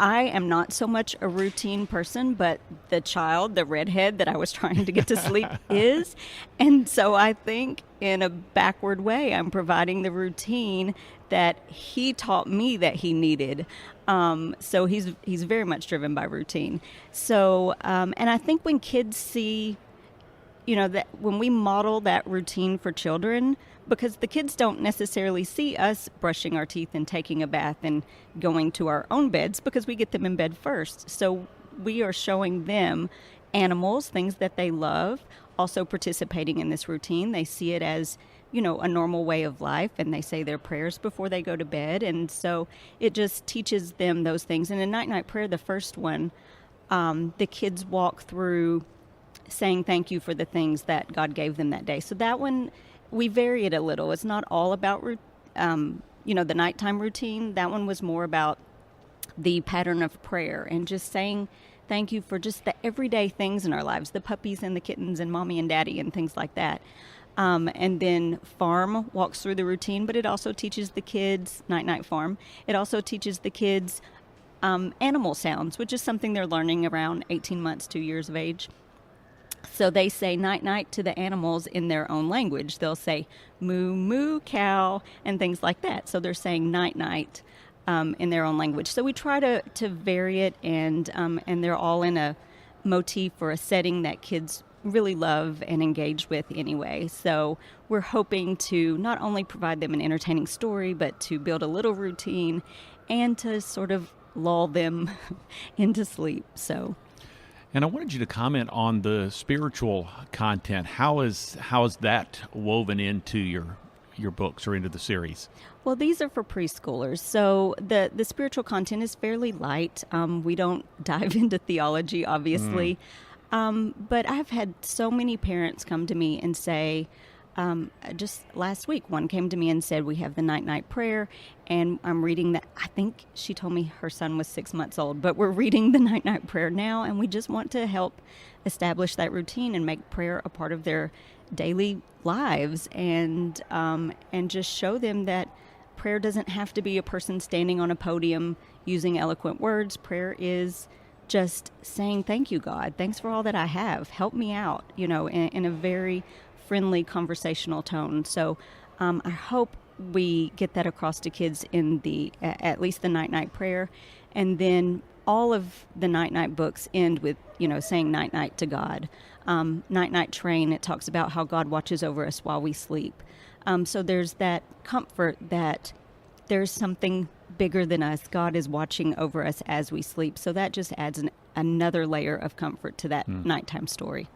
I am not so much a routine person, but the child, the redhead that I was trying to get to sleep is. And so I think in a backward way, I'm providing the routine that he taught me that he needed. So he's very much driven by routine. So, and I think when kids see, that when we model that routine for children, because the kids don't necessarily see us brushing our teeth and taking a bath and going to our own beds because we get them in bed first. So we are showing them animals, things that they love, also participating in this routine. They see it as, a normal way of life, and they say their prayers before they go to bed. And so it just teaches them those things. And in Night Prayer, the first one, the kids walk through saying thank you for the things that God gave them that day. So that one, we vary it a little. It's not all about, the nighttime routine. That one was more about the pattern of prayer and just saying thank you for just the everyday things in our lives, the puppies and the kittens and mommy and daddy and things like that. And then Farm walks through the routine, but it also teaches the kids, Night Farm, it also teaches the kids animal sounds, which is something they're learning around 18 months, 2 years of age. So they say night to the animals in their own language. They'll say moo moo cow and things like that. So they're saying night in their own language. So we try to vary it, and they're all in a motif or a setting that kids really love and engage with anyway. So we're hoping to not only provide them an entertaining story, but to build a little routine and to sort of lull them into sleep. So. And I wanted you to comment on the spiritual content. How is that woven into your books or into the series? Well, these are for preschoolers, so the spiritual content is fairly light. We don't dive into theology, obviously, but I've had so many parents come to me and say, just last week, one came to me and said, we have the night prayer, and I'm reading that. I think she told me her son was 6 months old, but we're reading the night prayer now, and we just want to help establish that routine and make prayer a part of their daily lives, and just show them that prayer doesn't have to be a person standing on a podium using eloquent words. Prayer is just saying, thank you, God. Thanks for all that I have. Help me out, in a very friendly conversational tone. So I hope we get that across to kids in at least the night prayer. And then all of the night books end with, saying night to God. Night Train, it talks about how God watches over us while we sleep. So there's that comfort that there's something bigger than us. God is watching over us as we sleep. So that just adds another layer of comfort to that nighttime story.